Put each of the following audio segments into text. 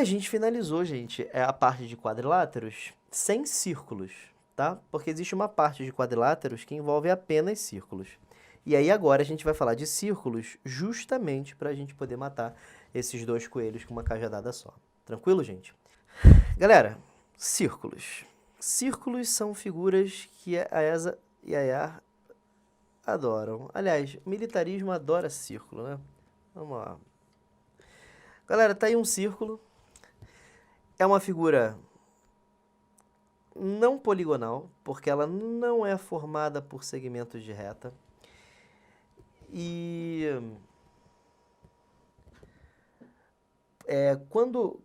a gente finalizou, gente, a parte de quadriláteros sem círculos, tá? Porque existe uma parte de quadriláteros que envolve apenas círculos. E aí agora a gente vai falar de círculos justamente para a gente poder matar esses dois coelhos com uma cajadada só. Tranquilo, gente? Galera, círculos. Círculos são figuras que a ESA e a EAR adoram. Aliás, o militarismo adora círculo, né? Vamos lá. Galera, tá aí um círculo. É uma figura não poligonal, porque ela não é formada por segmentos de reta. E quando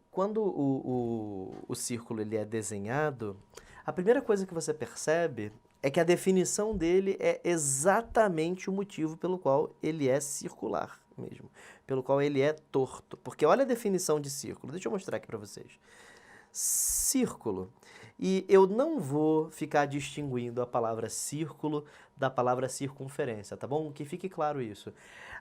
o círculo ele é desenhado, a primeira coisa que você percebe é que a definição dele é exatamente o motivo pelo qual ele é circular mesmo, pelo qual ele é torto. Porque olha a definição de círculo, deixa eu mostrar aqui para vocês. Círculo. E eu não vou ficar distinguindo a palavra círculo da palavra circunferência, tá bom? Que fique claro isso.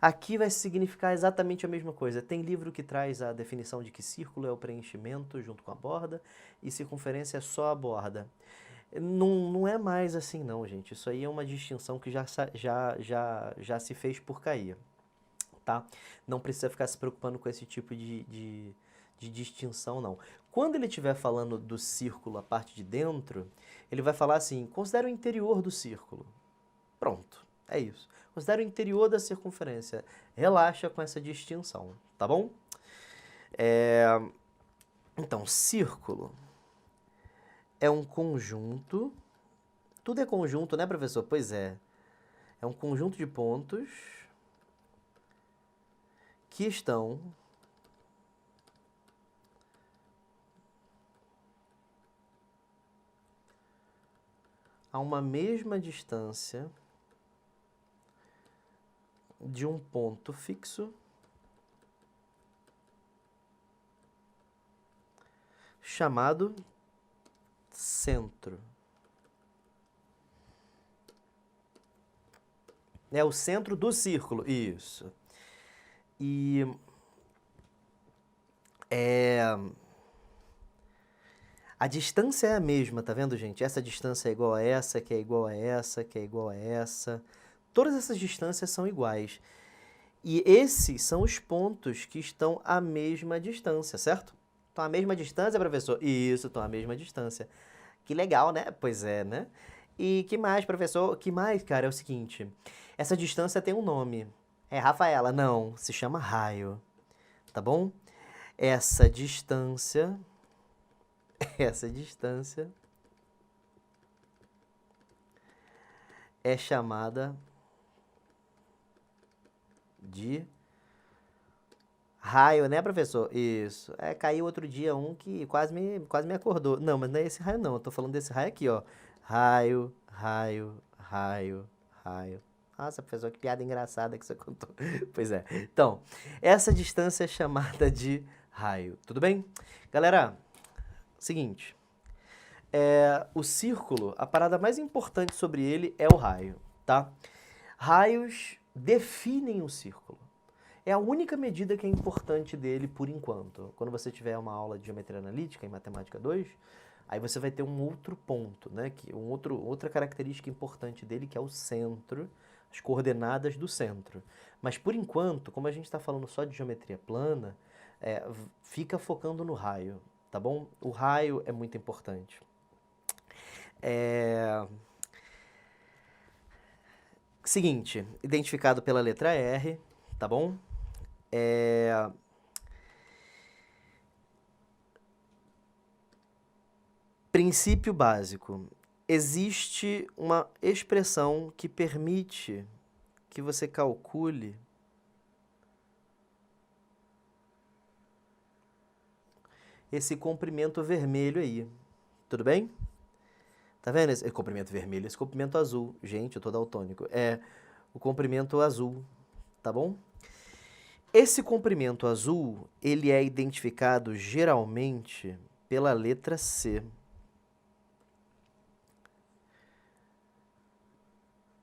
Aqui vai significar exatamente a mesma coisa. Tem livro que traz a definição de que círculo é o preenchimento junto com a borda e circunferência é só a borda. Não é mais assim não, gente. Isso aí é uma distinção que já se fez por cair, tá? Não precisa ficar se preocupando com esse tipo de distinção, não. Quando ele estiver falando do círculo, a parte de dentro, ele vai falar assim, considera o interior do círculo. Pronto, é isso. Considera o interior da circunferência. Relaxa com essa distinção, tá bom? Então, círculo é um conjunto. Tudo é conjunto, né, professor? Pois é. É um conjunto de pontos que estão a uma mesma distância de um ponto fixo chamado centro. É o centro do círculo, isso. E a distância é a mesma, tá vendo, gente? Essa distância é igual a essa, que é igual a essa, que é igual a essa. Todas essas distâncias são iguais. E esses são os pontos que estão à mesma distância, certo? Estão à mesma distância, professor? Isso, estão à mesma distância. Que legal, né? Pois é, né? E que mais, professor? Que mais, cara? É o seguinte, essa distância tem um nome. É Rafaela? Não, se chama raio, tá bom? Essa distância é chamada de raio, né, professor? Isso. Caiu outro dia um que quase me acordou. Não, mas não é esse raio não, eu tô falando desse raio aqui, ó. Raio, raio, raio, raio. Nossa, professor, que piada engraçada que você contou. Pois é. Então, essa distância é chamada de raio, tudo bem? Galera, seguinte, o círculo, a parada mais importante sobre ele é o raio, tá? Raios definem o círculo. É a única medida que é importante dele por enquanto. Quando você tiver uma aula de geometria analítica em matemática 2, aí você vai ter um outro ponto, né? Outra característica importante dele que é o centro, as coordenadas do centro. Mas por enquanto, como a gente está falando só de geometria plana, fica focando no raio, tá bom? O raio é muito importante. Seguinte, identificado pela letra R, tá bom? Princípio básico. Existe uma expressão que permite que você calcule esse comprimento vermelho aí. Tudo bem? Tá vendo esse comprimento vermelho? Esse comprimento azul. Gente, eu tô daltônico. É o comprimento azul, tá bom? Esse comprimento azul, ele é identificado geralmente pela letra C.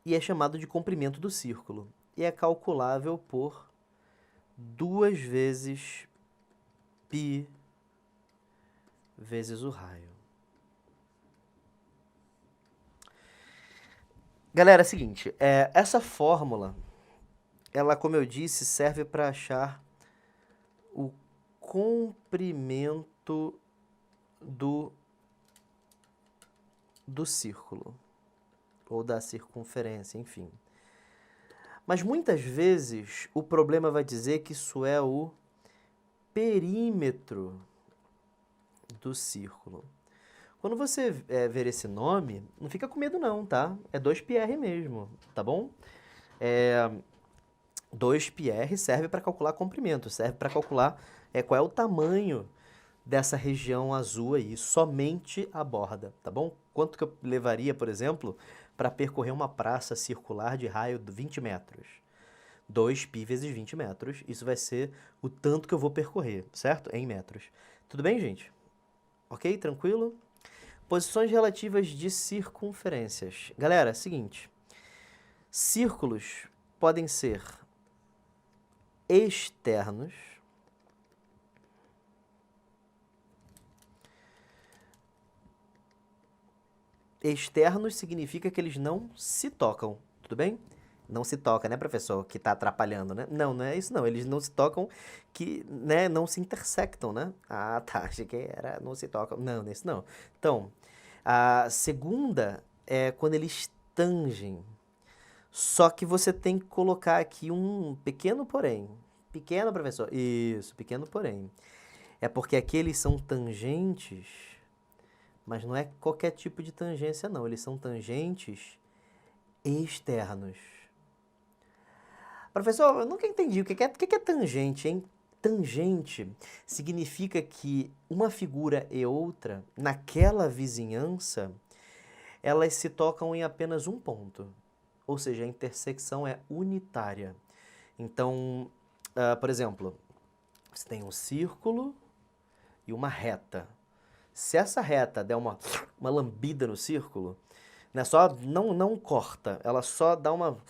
E é chamado de comprimento do círculo. E é calculável por 2 vezes π vezes o raio. Galera, é o seguinte, essa fórmula, ela, como eu disse, serve para achar o comprimento do círculo, ou da circunferência, enfim. Mas muitas vezes o problema vai dizer que isso é o perímetro do círculo. Quando você ver esse nome, não fica com medo não, tá? É 2πr mesmo, tá bom? 2πr serve para calcular comprimento, serve para calcular qual é o tamanho dessa região azul aí, somente a borda, tá bom? Quanto que eu levaria, por exemplo, para percorrer uma praça circular de raio de 20 metros? 2π vezes 20 metros, isso vai ser o tanto que eu vou percorrer, certo? Em metros. Tudo bem, gente? Ok? Tranquilo? Posições relativas de circunferências. Galera, seguinte. Círculos podem ser externos. Externos significa que eles não se tocam, tudo bem? Não se toca, né, professor? Que está atrapalhando, né? Não, não é isso não. Eles não se tocam, que, né, não se intersectam, né? Ah, tá. Achei que era não se tocam. Não, nesse não. Então, a segunda é quando eles tangem. Só que você tem que colocar aqui um pequeno porém. Pequeno, professor? Isso, pequeno porém. É porque aqui eles são tangentes, mas não é qualquer tipo de tangência, não. Eles são tangentes externos. Professor, eu nunca entendi o que é tangente, hein? Tangente significa que uma figura e outra, naquela vizinhança, elas se tocam em apenas um ponto. Ou seja, a intersecção é unitária. Então, por exemplo, você tem um círculo e uma reta. Se essa reta der uma lambida no círculo, né, só não corta, ela só dá uma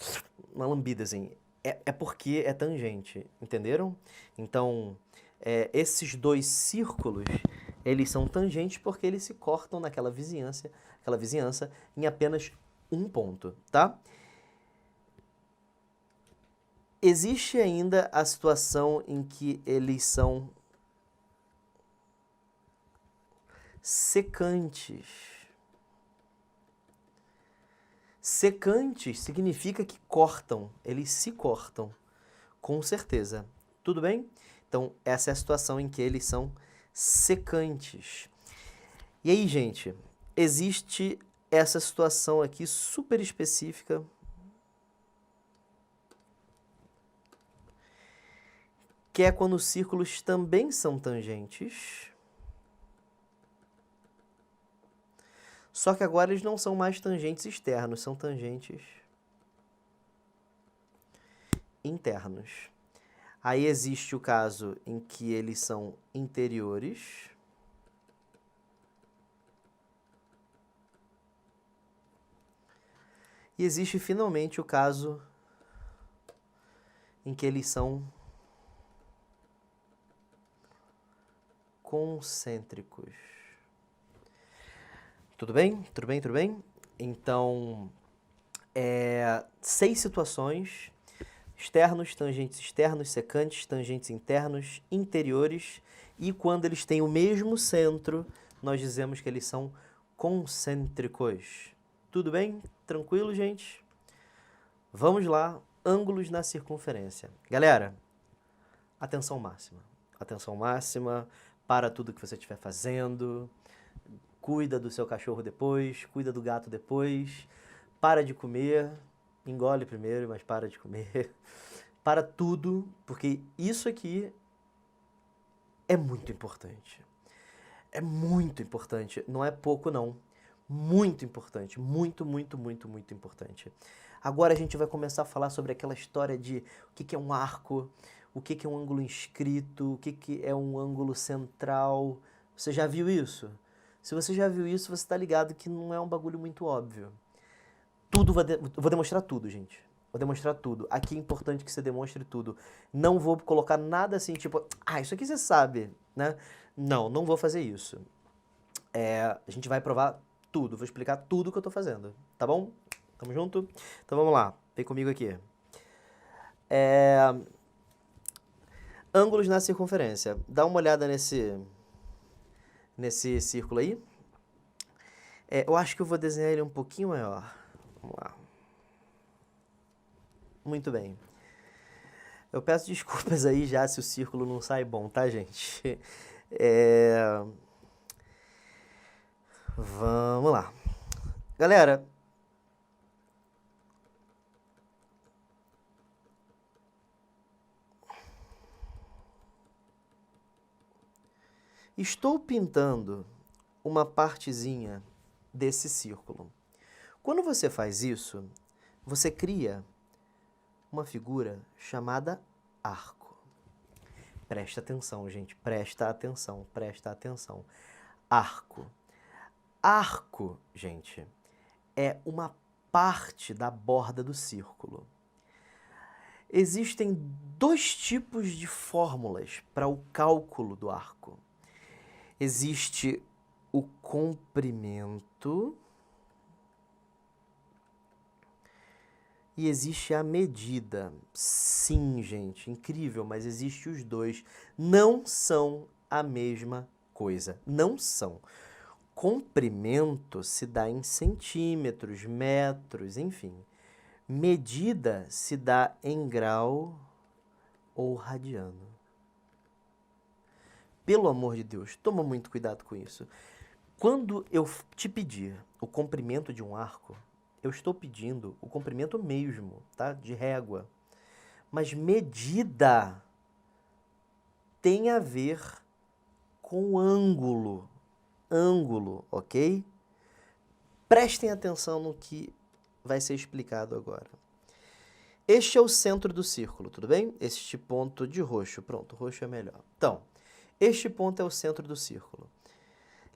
lambida assim. É porque é tangente, entenderam? Então, esses dois círculos, eles são tangentes porque eles se cortam naquela vizinhança em apenas um ponto, tá? Existe ainda a situação em que eles são secantes. Secantes significa que cortam, eles se cortam, com certeza. Tudo bem? Então, essa é a situação em que eles são secantes. E aí, gente, existe essa situação aqui super específica, que é quando os círculos também são tangentes. Só que agora eles não são mais tangentes externos, são tangentes internos. Aí existe o caso em que eles são interiores. E existe finalmente o caso em que eles são concêntricos. Tudo bem? Tudo bem? Tudo bem? Então, 6 situações: externos, tangentes externos, secantes, tangentes internos, interiores, e quando eles têm o mesmo centro, nós dizemos que eles são concêntricos. Tudo bem? Tranquilo, gente? Vamos lá, ângulos na circunferência. Galera, atenção máxima. Atenção máxima para tudo que você estiver fazendo. Cuida do seu cachorro depois, cuida do gato depois. Para de comer, engole primeiro, mas para de comer. Para tudo, porque isso aqui é muito importante. É muito importante, não é pouco não. Muito importante, muito, muito, muito, muito importante. Agora a gente vai começar a falar sobre aquela história de o que é um arco, o que é um ângulo inscrito, o que é um ângulo central. Você já viu isso? Se você já viu isso, você está ligado que não é um bagulho muito óbvio. Vou demonstrar tudo, gente. Vou demonstrar tudo. Aqui é importante que você demonstre tudo. Não vou colocar nada assim, tipo, isso aqui você sabe, né? Não vou fazer isso. A gente vai provar tudo, vou explicar tudo que eu tô fazendo, tá bom? Tamo junto? Então vamos lá, vem comigo aqui. Ângulos na circunferência. Dá uma olhada nesse círculo aí. Eu acho que eu vou desenhar ele um pouquinho maior. Vamos lá. Muito bem. Eu peço desculpas aí já se o círculo não sai bom, tá, gente? Vamos lá. Galera, estou pintando uma partezinha desse círculo. Quando você faz isso, você cria uma figura chamada arco. Presta atenção, gente. Presta atenção, presta atenção. Arco. Arco, gente, é uma parte da borda do círculo. Existem dois tipos de fórmulas para o cálculo do arco. Existe o comprimento e existe a medida. Sim, gente, incrível, mas existe os dois. Não são a mesma coisa. Não são. Comprimento se dá em centímetros, metros, enfim. Medida se dá em grau ou radiano. Pelo amor de Deus, toma muito cuidado com isso. Quando eu te pedir o comprimento de um arco, eu estou pedindo o comprimento mesmo, tá? De régua. Mas medida tem a ver com ângulo. Ângulo, ok? Prestem atenção no que vai ser explicado agora. Este é o centro do círculo, tudo bem? Este ponto de roxo, pronto, roxo é melhor. Então, este ponto é o centro do círculo.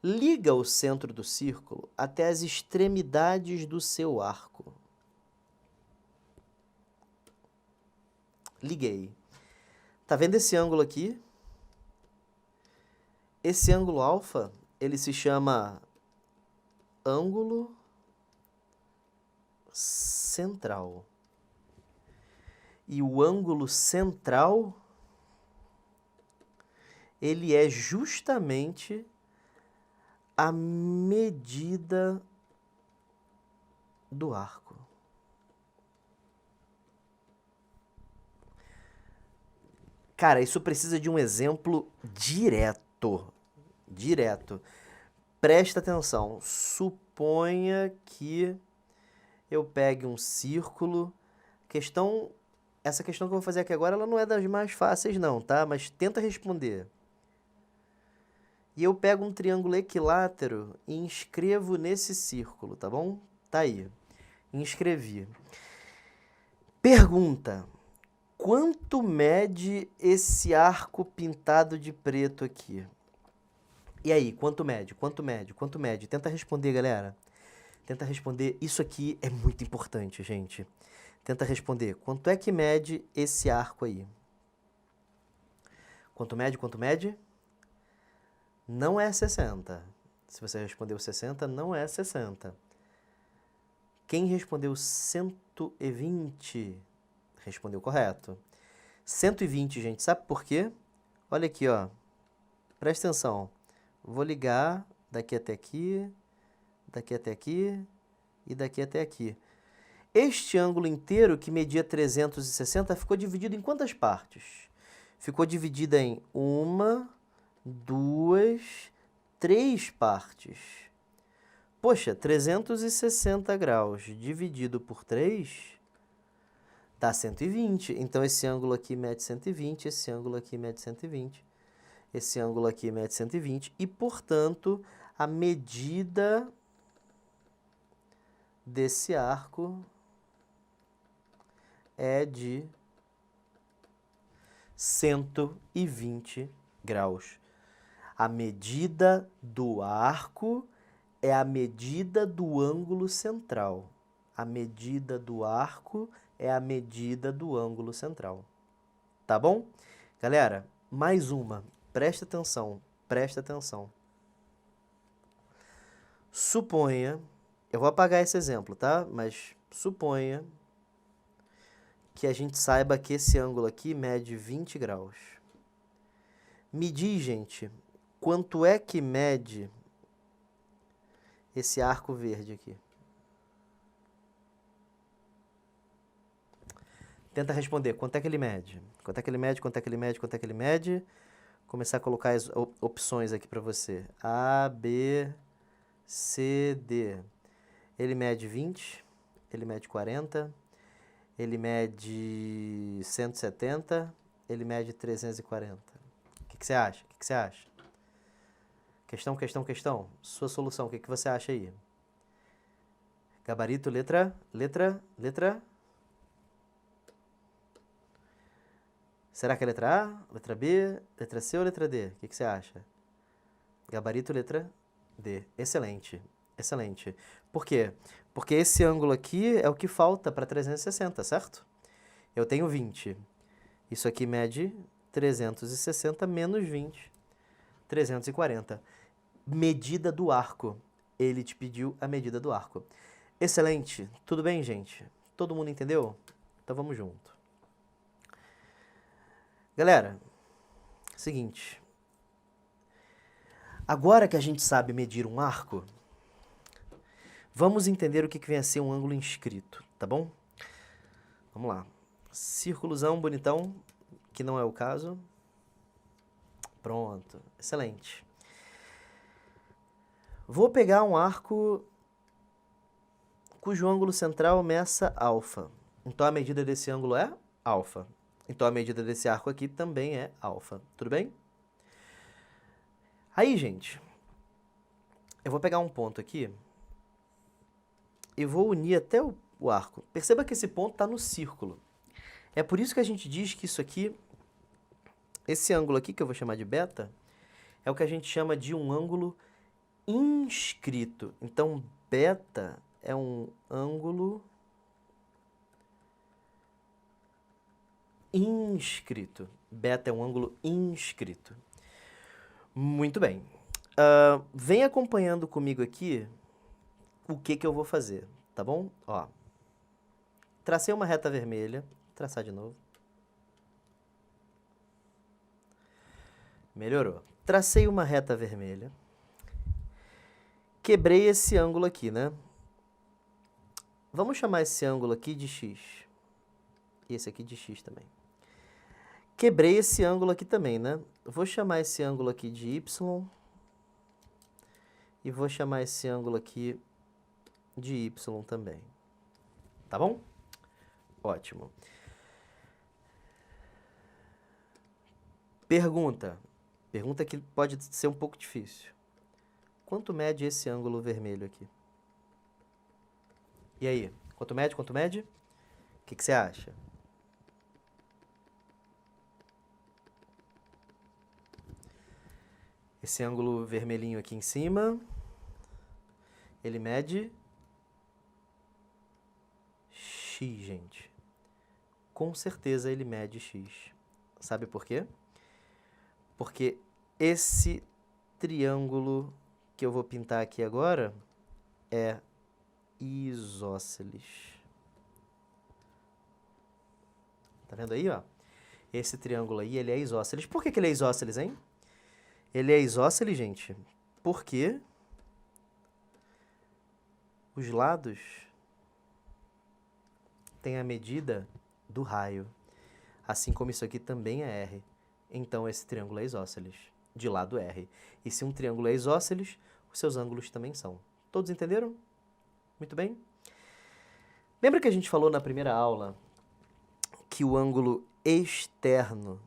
Liga o centro do círculo até as extremidades do seu arco. Liguei. Tá vendo esse ângulo aqui? Esse ângulo alfa, ele se chama ângulo central. E o ângulo central, ele é justamente a medida do arco. Cara, isso precisa de um exemplo direto. Direto. Presta atenção. Suponha que eu pegue um círculo. Essa questão que eu vou fazer aqui agora, ela não é das mais fáceis não, tá? Mas tenta responder. E eu pego um triângulo equilátero e inscrevo nesse círculo, tá bom? Tá aí. Inscrevi. Pergunta: quanto mede esse arco pintado de preto aqui? E aí, quanto mede? Quanto mede? Quanto mede? Tenta responder, galera. Tenta responder. Isso aqui é muito importante, gente. Tenta responder. Quanto é que mede esse arco aí? Quanto mede? Quanto mede? Não é 60. Se você respondeu 60, não é 60. Quem respondeu 120, respondeu correto. 120, gente, sabe por quê? Olha aqui, ó. Presta atenção. Vou ligar daqui até aqui, daqui até aqui e daqui até aqui. Este ângulo inteiro, que media 360, ficou dividido em quantas partes? Ficou dividida em 1, 2, 3 partes. Poxa, 360 graus dividido por 3 dá 120. Então, esse ângulo aqui mede 120, esse ângulo aqui mede 120, esse ângulo aqui mede 120. E, portanto, a medida desse arco é de 120 graus. A medida do arco é a medida do ângulo central. A medida do arco é a medida do ângulo central. Tá bom? Galera, mais uma. Presta atenção. Presta atenção. Suponha, eu vou apagar esse exemplo, tá? Mas suponha que a gente saiba que esse ângulo aqui mede 20 graus. Me diz, gente, quanto é que mede esse arco verde aqui? Tenta responder, quanto é que ele mede? Quanto é que ele mede, quanto é que ele mede, quanto é que ele mede? Começar a colocar as opções aqui para você. A, B, C, D. Ele mede 20, ele mede 40, ele mede 170, ele mede 340. O que você acha? O que você acha? Questão, questão, questão. Sua solução, o que você acha aí? Gabarito, letra. Será que é letra A, letra B, letra C ou letra D? O que você acha? Gabarito, letra D. Excelente, excelente. Por quê? Porque esse ângulo aqui é o que falta para 360, certo? Eu tenho 20. Isso aqui mede 360 menos 20, 340. Medida do arco. Ele te pediu a medida do arco. Excelente. Tudo bem, gente? Todo mundo entendeu? Então vamos junto. Galera, seguinte. Agora que a gente sabe medir um arco, vamos entender o que vem a ser um ângulo inscrito, tá bom? Vamos lá. Círculozão bonitão, que não é o caso. Pronto. Excelente. Vou pegar um arco cujo ângulo central meça alfa. Então a medida desse ângulo é alfa. Então a medida desse arco aqui também é alfa. Tudo bem? Aí, gente, eu vou pegar um ponto aqui e vou unir até o arco. Perceba que esse ponto está no círculo. É por isso que a gente diz que isso aqui, esse ângulo aqui, que eu vou chamar de beta, é o que a gente chama de um ângulo inscrito. Então, beta é um ângulo inscrito. Beta é um ângulo inscrito. Muito bem. Vem acompanhando comigo aqui o que eu vou fazer, tá bom? Ó, tracei uma reta vermelha. Traçar de novo. Melhorou. Tracei uma reta vermelha. Quebrei esse ângulo aqui, né? Vamos chamar esse ângulo aqui de x. E esse aqui de x também. Quebrei esse ângulo aqui também, né? Vou chamar esse ângulo aqui de y. E vou chamar esse ângulo aqui de y também. Tá bom? Ótimo. Pergunta. Pergunta que pode ser um pouco difícil. Quanto mede esse ângulo vermelho aqui? E aí? Quanto mede? Quanto mede? O que você acha? Esse ângulo vermelhinho aqui em cima, ele mede x, gente. Com certeza ele mede x. Sabe por quê? Porque esse triângulo que eu vou pintar aqui agora é isósceles. Tá vendo aí, ó? Esse triângulo aí, ele é isósceles. Por que ele é isósceles, hein? Ele é isósceles, gente, porque os lados têm a medida do raio. Assim como isso aqui também é R. Então, esse triângulo é isósceles, de lado R. E se um triângulo é isósceles, os seus ângulos também são. Todos entenderam? Muito bem. Lembra que a gente falou na primeira aula que o ângulo externo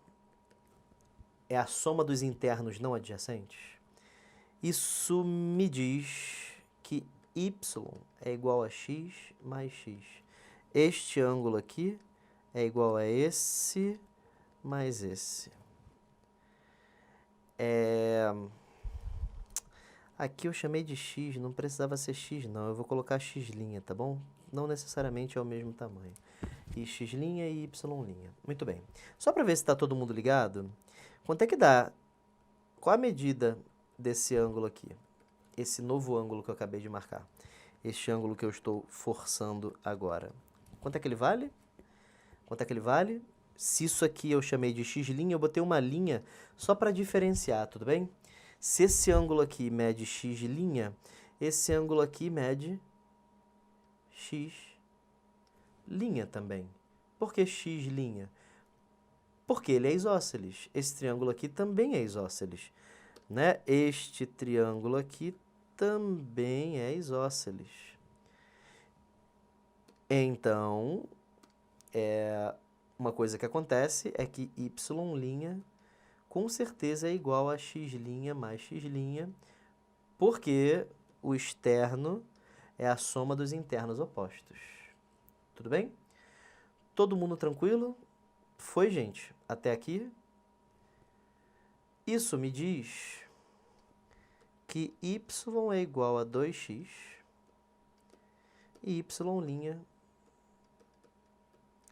é a soma dos internos não adjacentes? Isso me diz que y é igual a x mais x. Este ângulo aqui é igual a esse mais esse. Aqui eu chamei de x, não precisava ser x não, eu vou colocar x', tá bom? Não necessariamente é o mesmo tamanho. E x' e y'. Muito bem. Só para ver se está todo mundo ligado, quanto é que dá? Qual a medida desse ângulo aqui? esse novo ângulo que eu acabei de marcar. Este ângulo que eu estou forçando agora. Quanto é que ele vale? Quanto é que ele vale? Se isso aqui eu chamei de x', eu botei uma linha só para diferenciar, tudo bem? Se esse ângulo aqui mede x', esse ângulo aqui mede x' também. Por que x'? Porque ele é isósceles. Esse triângulo aqui também é isósceles, né? Este triângulo aqui também é isósceles. Então, uma coisa que acontece é que y' com certeza é igual a x' mais x', porque o externo é a soma dos internos opostos. Tudo bem? Todo mundo tranquilo? Foi, gente? Até aqui? Isso me diz que y é igual a 2x e y'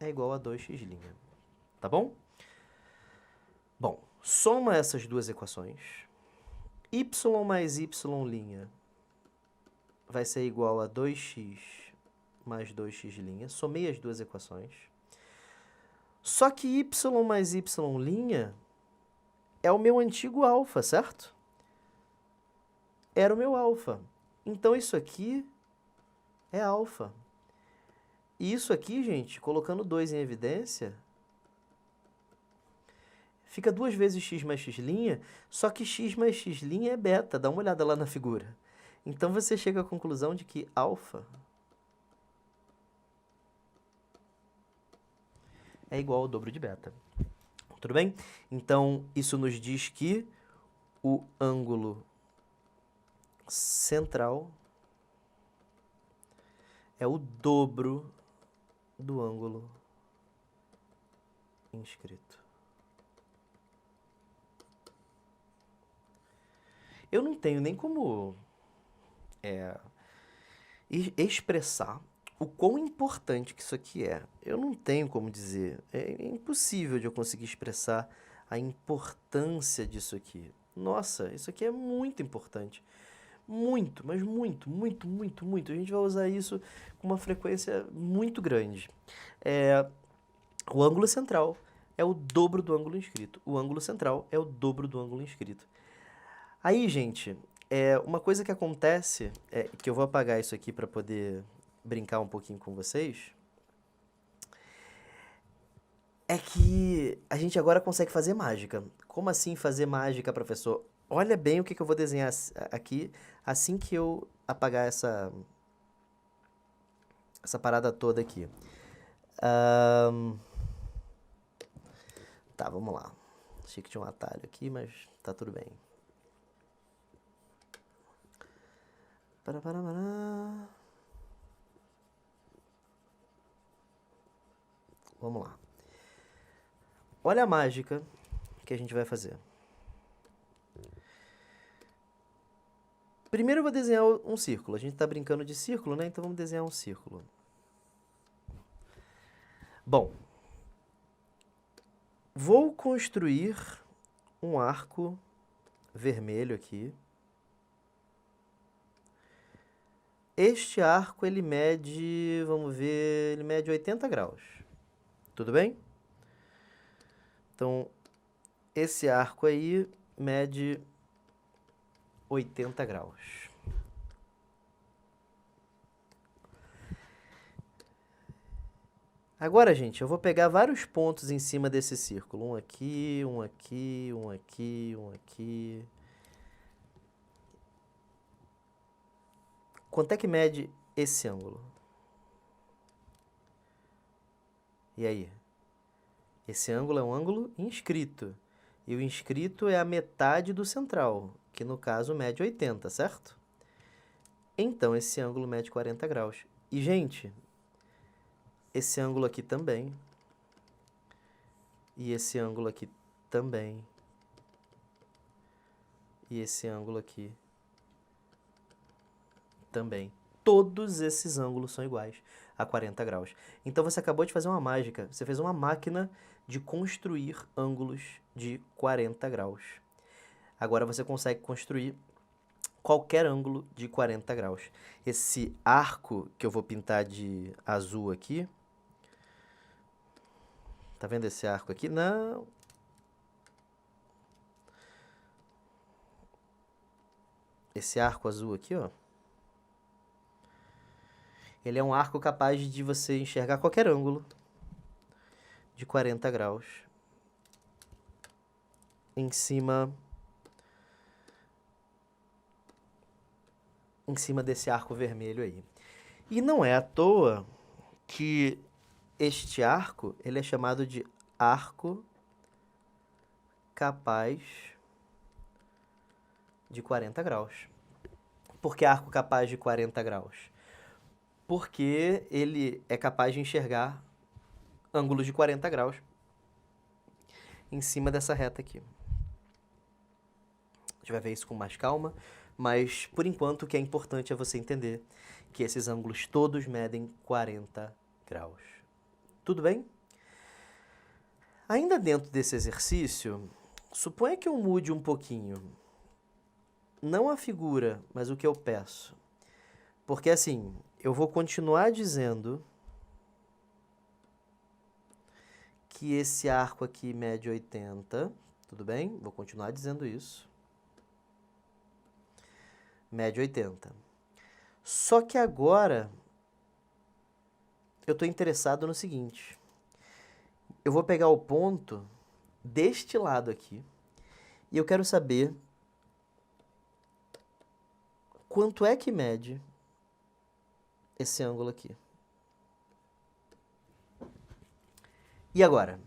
é igual a 2x'. Tá bom? Bom, soma essas duas equações. Y mais y' vai ser igual a 2x mais 2x'. Somei as duas equações. Só que y mais y' é o meu antigo alfa, certo? Era o meu alfa. Então, isso aqui é alfa. E isso aqui, gente, colocando 2 em evidência, fica 2 vezes x mais x', só que x mais x' é beta. Dá uma olhada lá na figura. Então, você chega à conclusão de que alfa é igual ao dobro de beta. Tudo bem? Então, isso nos diz que o ângulo central é o dobro do ângulo inscrito. Eu não tenho nem como expressar o quão importante que isso aqui é. Eu não tenho como dizer. É impossível de eu conseguir expressar a importância disso aqui. Nossa, isso aqui é muito importante. Muito, mas muito, muito, muito, muito. A gente vai usar isso com uma frequência muito grande. O ângulo central é o dobro do ângulo inscrito. O ângulo central é o dobro do ângulo inscrito. Aí, gente, uma coisa que acontece, que eu vou apagar isso aqui para poder brincar um pouquinho com vocês, é que a gente agora consegue fazer mágica. Como assim fazer mágica, professor? Olha bem o que eu vou desenhar aqui assim que eu apagar essa parada toda aqui. Tá, vamos lá. Achei que tinha um atalho aqui, mas tá tudo bem. Vamos lá. Olha a mágica que a gente vai fazer. Primeiro eu vou desenhar um círculo. A gente está brincando de círculo, né? Então vamos desenhar um círculo. Bom, vou construir um arco vermelho aqui. Este arco, ele mede, vamos ver, ele mede 80 graus. Tudo bem? Então, esse arco aí mede 80 graus. Agora, gente, eu vou pegar vários pontos em cima desse círculo. Um aqui, um aqui, um aqui, um aqui. Quanto é que mede esse ângulo? E aí? Esse ângulo é um ângulo inscrito. E o inscrito é a metade do central, que no caso mede 80, certo? Então, esse ângulo mede 40 graus. E, gente, esse ângulo aqui também. E esse ângulo aqui também. E esse ângulo aqui também. Todos esses ângulos são iguais a 40 graus. Então, você acabou de fazer uma mágica. Você fez uma máquina de construir ângulos de 40 graus. Agora, você consegue construir qualquer ângulo de 40 graus. Esse arco que eu vou pintar de azul aqui, tá vendo esse arco aqui? Não. Esse arco azul aqui, ó. Ele é um arco capaz de você enxergar qualquer ângulo de 40 graus em cima desse arco vermelho aí. E não é à toa que este arco, ele é chamado de arco capaz de 40 graus. Por que arco capaz de 40 graus? Porque ele é capaz de enxergar ângulos de 40 graus em cima dessa reta aqui. A gente vai ver isso com mais calma, mas por enquanto o que é importante é você entender que esses ângulos todos medem 40 graus. Tudo bem? Ainda dentro desse exercício, suponha que eu mude um pouquinho, não a figura, mas o que eu peço. Porque assim, eu vou continuar dizendo que esse arco aqui mede 80, tudo bem? Vou continuar dizendo isso. Mede 80. Só que agora eu estou interessado no seguinte. Eu vou pegar o ponto deste lado aqui e eu quero saber quanto é que mede esse ângulo aqui. E agora?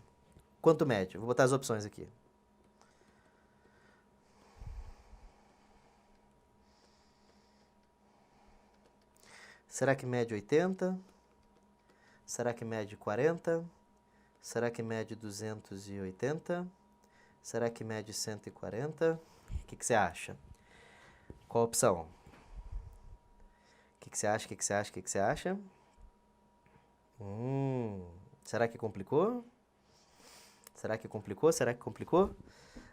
Quanto mede? Vou botar as opções aqui. Será que mede 80? Será que mede 40? Será que mede 280? Será que mede 140? O que você acha? Qual a opção? O que você acha? O que você acha? O que você acha? Será que complicou? Será que complicou? Será que complicou?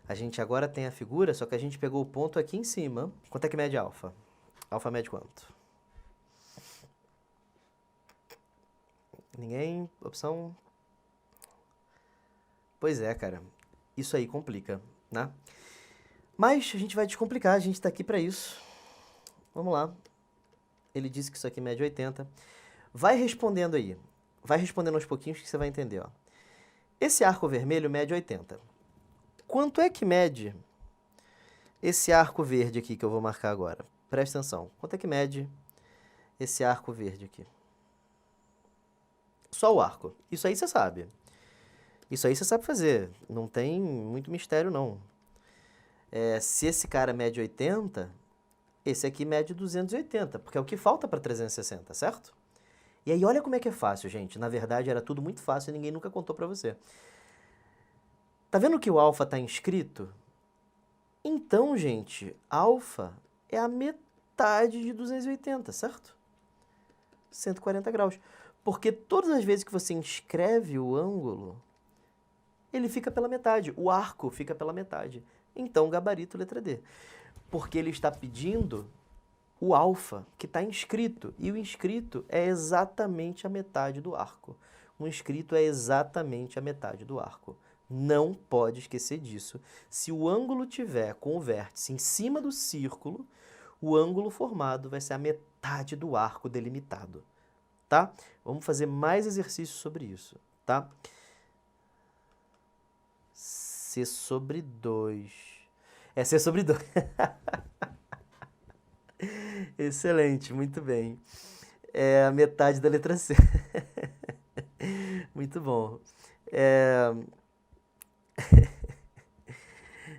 A gente agora tem a figura, só que a gente pegou o ponto aqui em cima. Quanto é que mede alfa? Alfa mede quanto? Ninguém? Opção? Pois é, cara. Isso aí complica, né? Mas a gente vai descomplicar, a gente tá aqui para isso. Vamos lá. Ele disse que isso aqui mede 80. Vai respondendo aí. Vai respondendo aos pouquinhos que você vai entender, ó. Esse arco vermelho mede 80. Quanto é que mede esse arco verde aqui que eu vou marcar agora? Presta atenção. Quanto é que mede esse arco verde aqui? Só o arco. Isso aí você sabe. Isso aí você sabe fazer. Não tem muito mistério, não. Se esse cara mede 80, esse aqui mede 280, porque é o que falta para 360, certo? E aí olha como é que é fácil, gente. Na verdade, era tudo muito fácil e ninguém nunca contou para você. Tá vendo que o alfa está inscrito? Então, gente, alfa é a metade de 280, certo? 140 graus. Porque todas as vezes que você inscreve o ângulo, ele fica pela metade, o arco fica pela metade. Então, gabarito letra D. Porque ele está pedindo o alfa, que está inscrito. E o inscrito é exatamente a metade do arco. O inscrito é exatamente a metade do arco. Não pode esquecer disso. Se o ângulo tiver com o vértice em cima do círculo, o ângulo formado vai ser a metade do arco delimitado. Tá? Vamos fazer mais exercícios sobre isso, tá? C sobre 2. É C sobre 2. Excelente, muito bem. É a metade da letra C. Muito bom.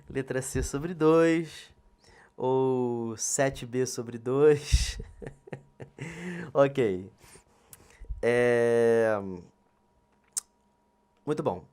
Letra C sobre 2. Ou 7B sobre 2. Ok. Muito bom.